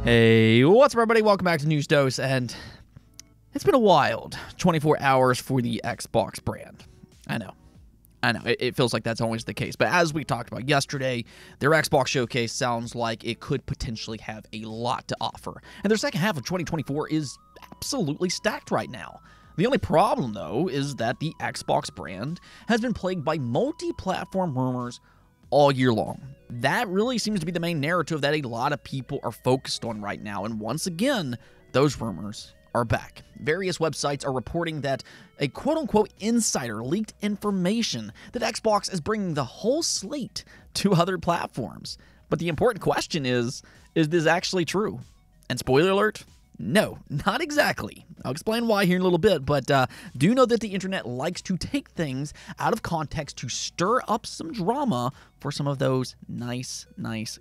Hey, what's up, everybody? Welcome back to News Dose, and it's been a wild 24 hours for the Xbox brand. I know. It feels like that's always the case, but as we talked about yesterday, their Xbox showcase sounds like it could potentially have a lot to offer, and their second half of 2024 is absolutely stacked right now. The only problem, though, is that the Xbox brand has been plagued by multi-platform rumors all year long. That really seems to be the main narrative that a lot of people are focused on right now, and once again, those rumors are back. Various websites are reporting that a quote-unquote insider leaked information that Xbox is bringing the whole slate to other platforms. But the important question is this actually true? And spoiler alert, no, not exactly. I'll explain why here in a little bit, but do know that the internet likes to take things out of context to stir up some drama for some of those nice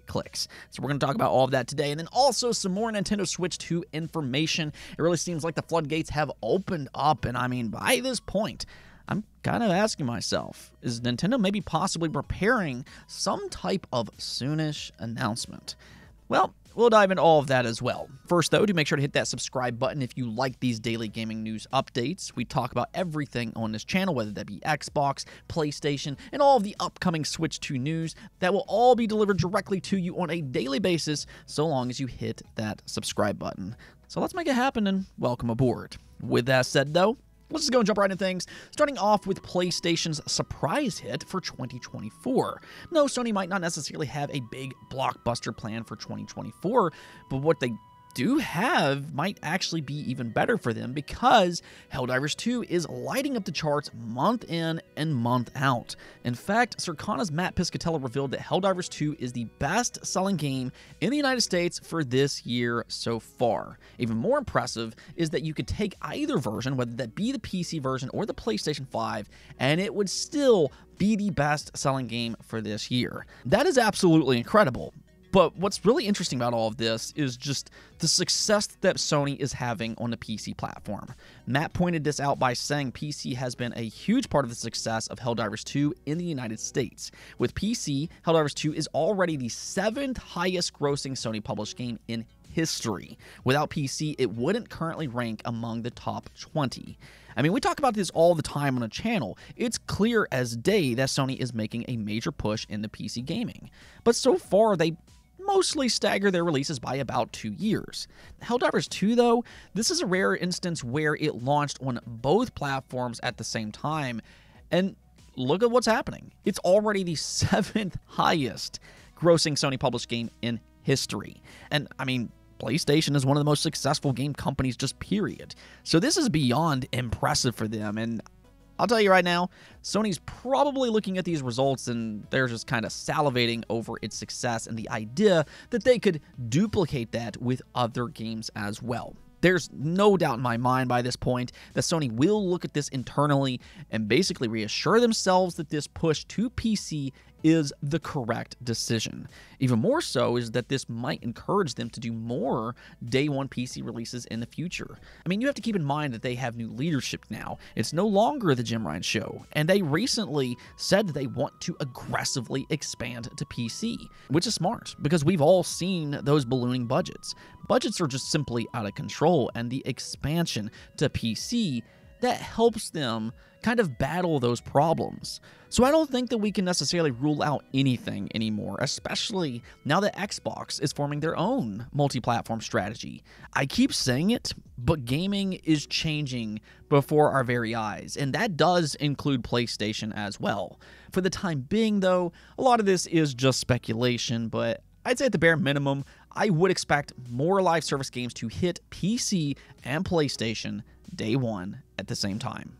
clicks. So we're going to talk about all of that today, and then also some more Nintendo Switch 2 information. It really seems like the floodgates have opened up, and I mean, by this point, I'm kind of asking myself, is Nintendo maybe possibly preparing some type of soonish announcement? Well, we'll dive into all of that as well. First, though, do make sure to hit that subscribe button if you like these daily gaming news updates. We talk about everything on this channel, whether that be Xbox, PlayStation, and all of the upcoming Switch 2 news. That will all be delivered directly to you on a daily basis, so long as you hit that subscribe button. So let's make it happen, and welcome aboard. With that said, though, let's just go and jump right into things, starting off with PlayStation's surprise hit for 2024. No, Sony might not necessarily have a big blockbuster plan for 2024, but what they do have might actually be even better for them, because Helldivers 2 is lighting up the charts month in and month out. In fact, Circana's Matt Piscatella revealed that Helldivers 2 is the best-selling game in the United States for this year so far. Even more impressive is that you could take either version, whether that be the PC version or the PlayStation 5, and it would still be the best-selling game for this year. That is absolutely incredible. But what's really interesting about all of this is just the success that Sony is having on the PC platform. Matt pointed this out by saying PC has been a huge part of the success of Helldivers 2 in the United States. With PC, Helldivers 2 is already the 7th highest grossing Sony published game in history. Without PC, it wouldn't currently rank among the top 20. I mean, we talk about this all the time on the channel. It's clear as day that Sony is making a major push into PC gaming. But so far, they mostly stagger their releases by about 2 years. Helldivers 2, though, this is a rare instance where it launched on both platforms at the same time, and look at what's happening. It's already the 7th highest grossing Sony published game in history. And, I mean, PlayStation is one of the most successful game companies, just period. So this is beyond impressive for them, and I'll tell you right now, Sony's probably looking at these results and they're just kind of salivating over its success and the idea that they could duplicate that with other games as well. There's no doubt in my mind by this point that Sony will look at this internally and basically reassure themselves that this push to PC is the correct decision. Even more so is that this might encourage them to do more day one PC releases in the future. I mean, you have to keep in mind that they have new leadership now. It's no longer the Jim Ryan show, and they recently said that they want to aggressively expand to PC, which is smart because we've all seen those ballooning budgets. Budgets are just simply out of control, and the expansion to PC, that helps them kind of battle those problems. So I don't think that we can necessarily rule out anything anymore, especially now that Xbox is forming their own multi-platform strategy. I keep saying it, but gaming is changing before our very eyes, and that does include PlayStation as well. For the time being, though, a lot of this is just speculation, but I'd say at the bare minimum, I would expect more live service games to hit PC and PlayStation day one at the same time.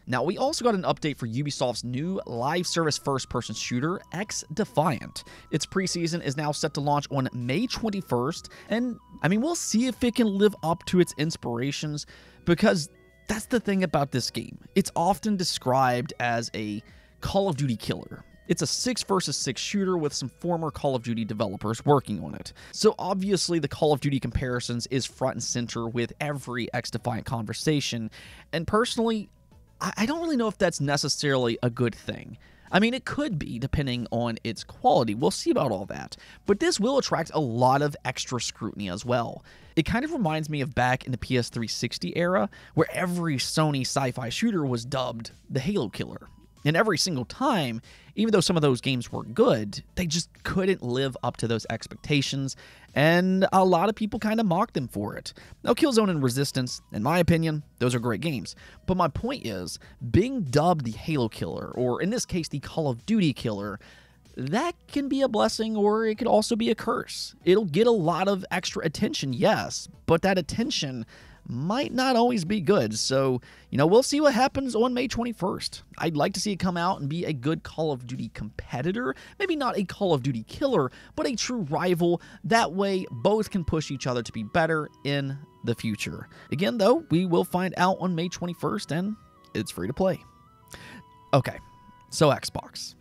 Now, we also got an update for Ubisoft's new live service first-person shooter, Xdefiant. Its preseason is now set to launch on May 21st, and I mean, we'll see if it can live up to its inspirations, because that's the thing about this game. It's often described as a Call of Duty killer. It's a 6 versus 6 shooter with some former Call of Duty developers working on it. So obviously the Call of Duty comparisons is front and center with every Xdefiant conversation, and personally, I don't really know if that's necessarily a good thing. I mean, it could be, depending on its quality. We'll see about all that. But this will attract a lot of extra scrutiny as well. It kind of reminds me of back in the PS360 era, where every Sony sci-fi shooter was dubbed the Halo killer. And every single time, even though some of those games were good, they just couldn't live up to those expectations, and a lot of people kind of mocked them for it. Now, Killzone and Resistance, in my opinion, those are great games. But my point is, being dubbed the Halo killer, or in this case, the Call of Duty killer, that can be a blessing, or it could also be a curse. It'll get a lot of extra attention, yes, but that attention might not always be good. So, we'll see what happens on May 21st. I'd like to see it come out and be a good Call of Duty competitor. Maybe not a Call of Duty killer, but a true rival. That way, both can push each other to be better in the future. Again, though, we will find out on May 21st, and it's free to play. Okay, so Xbox.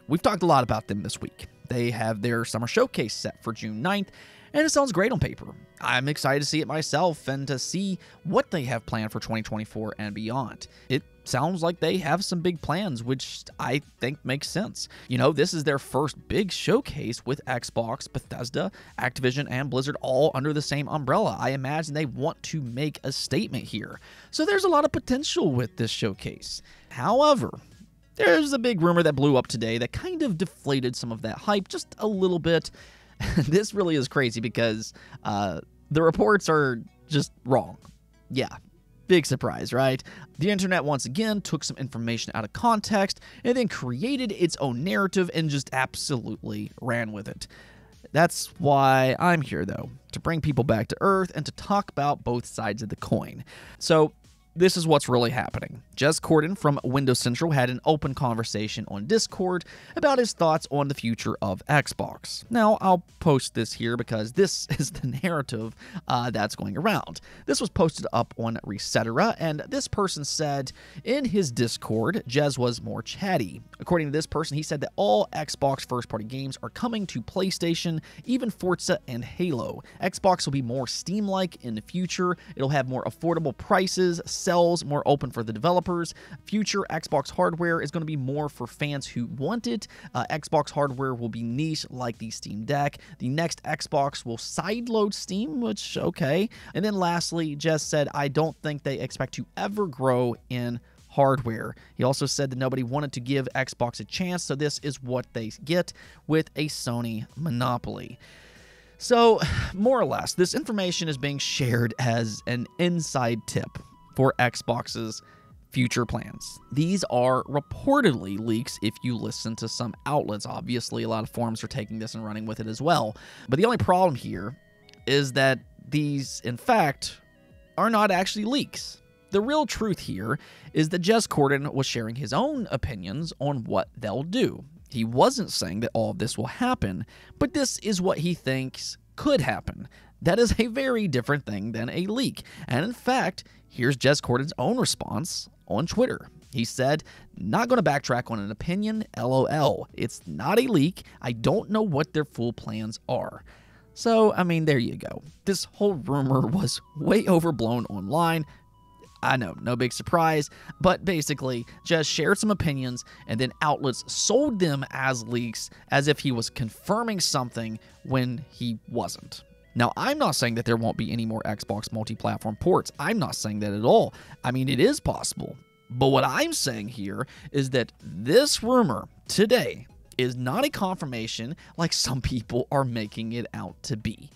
We've talked a lot about them this week. They have their summer showcase set for June 9th, and it sounds great on paper. I'm excited to see it myself and to see what they have planned for 2024 and beyond. It sounds like they have some big plans, which I think makes sense. This is their first big showcase with Xbox, Bethesda, Activision, and Blizzard all under the same umbrella. I imagine they want to make a statement here. So there's a lot of potential with this showcase. However, there's a big rumor that blew up today that kind of deflated some of that hype just a little bit. This really is crazy because the reports are just wrong. Yeah, big surprise, right? The internet once again took some information out of context and then created its own narrative and just absolutely ran with it. That's why I'm here, though, to bring people back to earth and to talk about both sides of the coin. So, this is what's really happening. Jez Corden from Windows Central had an open conversation on Discord about his thoughts on the future of Xbox. Now, I'll post this here because this is the narrative that's going around. This was posted up on Resetera, and this person said in his Discord, Jez was more chatty. According to this person, he said that all Xbox first-party games are coming to PlayStation, even Forza and Halo. Xbox will be more Steam-like in the future. It'll have more affordable prices, sells more open for the developers. Future Xbox hardware is going to be more for fans who want it. Xbox hardware will be niche like the Steam Deck. The next Xbox will sideload Steam, which, okay. And then lastly, Jez said, I don't think they expect to ever grow in hardware. He also said that nobody wanted to give Xbox a chance, so this is what they get with a Sony monopoly. So, more or less, this information is being shared as an inside tip for Xbox's future plans. These are reportedly leaks if you listen to some outlets. Obviously, a lot of forums are taking this and running with it as well. But the only problem here is that these, in fact, are not actually leaks. The real truth here is that Jez Corden was sharing his own opinions on what they'll do. He wasn't saying that all of this will happen, but this is what he thinks could happen. That is a very different thing than a leak. And in fact, here's Jez Corden's own response on Twitter. He said, not going to backtrack on an opinion, LOL. It's not a leak. I don't know what their full plans are. So, I mean, there you go. This whole rumor was way overblown online. I know, no big surprise, but basically just shared some opinions and then outlets sold them as leaks as if he was confirming something when he wasn't. Now, I'm not saying that there won't be any more Xbox multi-platform ports. I'm not saying that at all. I mean, it is possible. But what I'm saying here is that this rumor today is not a confirmation like some people are making it out to be.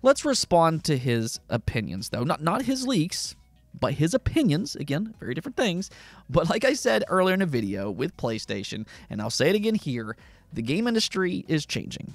Let's respond to his opinions, though. Not his leaks, but his opinions. Again, very different things. But like I said earlier in the video with PlayStation, and I'll say it again here, the game industry is changing.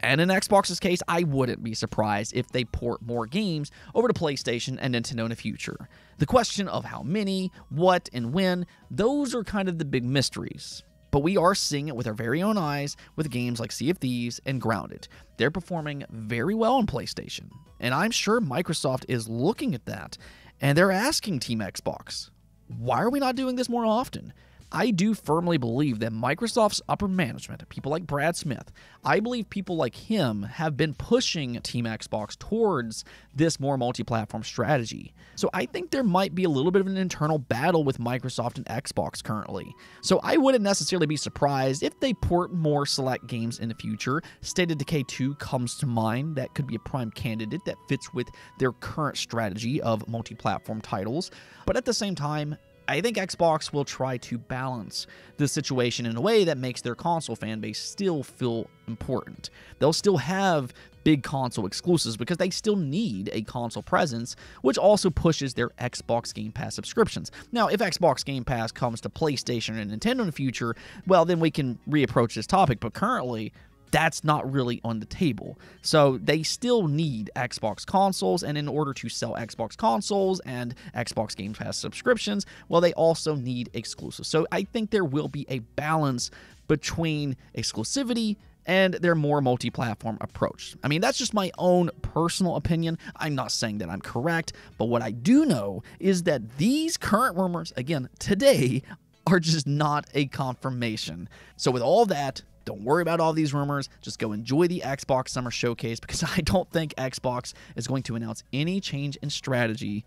And in Xbox's case, I wouldn't be surprised if they port more games over to PlayStation and Nintendo in the future. The question of how many, what, and when, those are kind of the big mysteries. But we are seeing it with our very own eyes with games like Sea of Thieves and Grounded. They're performing very well on PlayStation. And I'm sure Microsoft is looking at that, and they're asking Team Xbox, why are we not doing this more often? I do firmly believe that Microsoft's upper management, people like Brad Smith, I believe people like him have been pushing Team Xbox towards this more multi-platform strategy. So I think there might be a little bit of an internal battle with Microsoft and Xbox currently. So I wouldn't necessarily be surprised if they port more select games in the future. State of Decay 2 comes to mind. That could be a prime candidate that fits with their current strategy of multi-platform titles. But at the same time, I think Xbox will try to balance the situation in a way that makes their console fan base still feel important. They'll still have big console exclusives because they still need a console presence, which also pushes their Xbox Game Pass subscriptions. Now, if Xbox Game Pass comes to PlayStation and Nintendo in the future, well, then we can reapproach this topic, but currently, that's not really on the table. So they still need Xbox consoles, and in order to sell Xbox consoles and Xbox Game Pass subscriptions, well, they also need exclusives. So I think there will be a balance between exclusivity and their more multi-platform approach. I mean, that's just my own personal opinion. I'm not saying that I'm correct, but what I do know is that these current rumors, again, today, are just not a confirmation. So with all that, don't worry about all these rumors. Just go enjoy the Xbox Summer Showcase, because I don't think Xbox is going to announce any change in strategy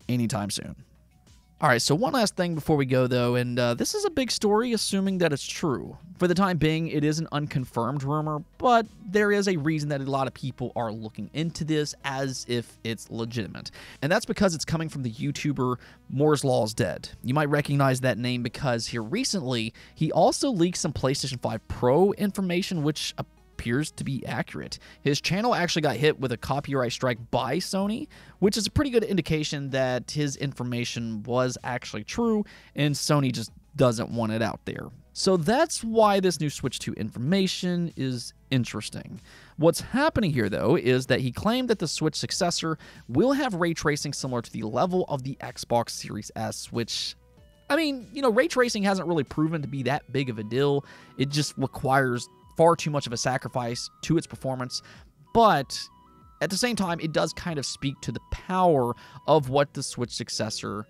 anytime soon. All right, so one last thing before we go, though, and this is a big story, assuming that it's true. For the time being, it is an unconfirmed rumor, but there is a reason that a lot of people are looking into this as if it's legitimate. And that's because it's coming from the YouTuber Moore's Law is Dead. You might recognize that name because here recently, he also leaked some PlayStation 5 Pro information, which appears to be accurate. His channel actually got hit with a copyright strike by Sony, which is a pretty good indication that his information was actually true, and Sony just doesn't want it out there. So that's why this new Switch 2 information is interesting. What's happening here, though, is that he claimed that the Switch successor will have ray tracing similar to the level of the Xbox Series S, which, I mean, you know, ray tracing hasn't really proven to be that big of a deal. It just requires far too much of a sacrifice to its performance, but at the same time, it does kind of speak to the power of what the Switch successor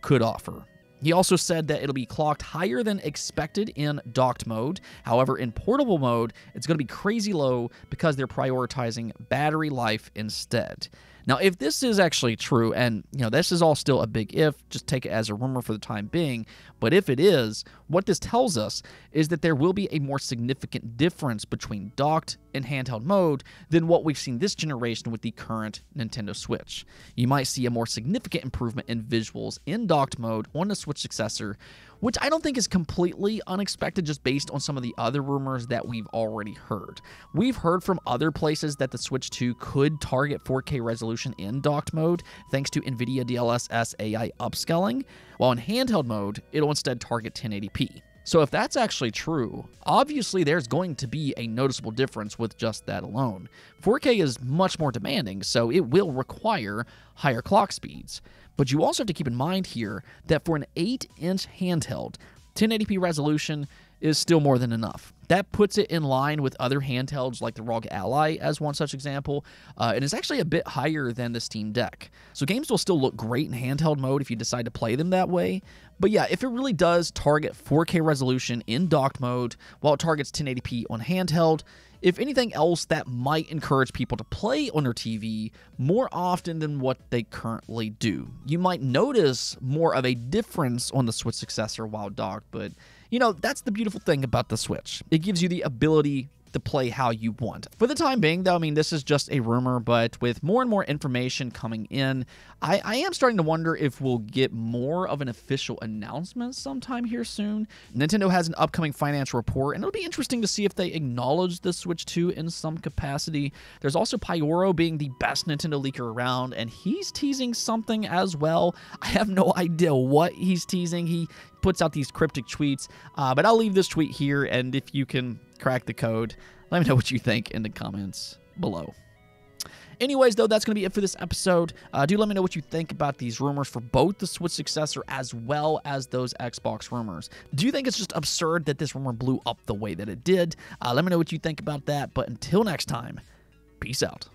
could offer. He also said that it'll be clocked higher than expected in docked mode. However, in portable mode, it's going to be crazy low because they're prioritizing battery life instead. Now, if this is actually true, and you know, this is all still a big if, just take it as a rumor for the time being, but if it is, what this tells us is that there will be a more significant difference between docked and handheld mode than what we've seen this generation with the current Nintendo Switch. You might see a more significant improvement in visuals in docked mode on the Switch successor, which I don't think is completely unexpected just based on some of the other rumors that we've already heard. We've heard from other places that the Switch 2 could target 4K resolution in docked mode thanks to NVIDIA DLSS AI upscaling, while in handheld mode, it'll instead target 1080p. So if that's actually true, obviously there's going to be a noticeable difference with just that alone. 4K is much more demanding, so it will require higher clock speeds. But you also have to keep in mind here that for an 8-inch handheld, 1080p resolution is still more than enough. That puts it in line with other handhelds like the ROG Ally as one such example, and is actually a bit higher than the Steam Deck. So games will still look great in handheld mode if you decide to play them that way. But yeah, if it really does target 4K resolution in docked mode while it targets 1080p on handheld, if anything else, that might encourage people to play on their TV more often than what they currently do. You might notice more of a difference on the Switch successor while docked, but you know, that's the beautiful thing about the Switch. It gives you the ability to play how you want. For the time being, though, I mean, this is just a rumor, but with more and more information coming in, I am starting to wonder if we'll get more of an official announcement sometime here soon. Nintendo has an upcoming financial report, and it'll be interesting to see if they acknowledge the Switch 2 in some capacity. There's also Pyoro being the best Nintendo leaker around, and he's teasing something as well. I have no idea what he's teasing. He puts out these cryptic tweets, but I'll leave this tweet here, and if you can crack the code, let me know what you think in the comments below. Anyways, though, that's going to be it for this episode. Do let me know what you think about these rumors for both the Switch successor as well as those Xbox rumors. Do you think it's just absurd that this rumor blew up the way that it did? Let me know what you think about that, but until next time, peace out.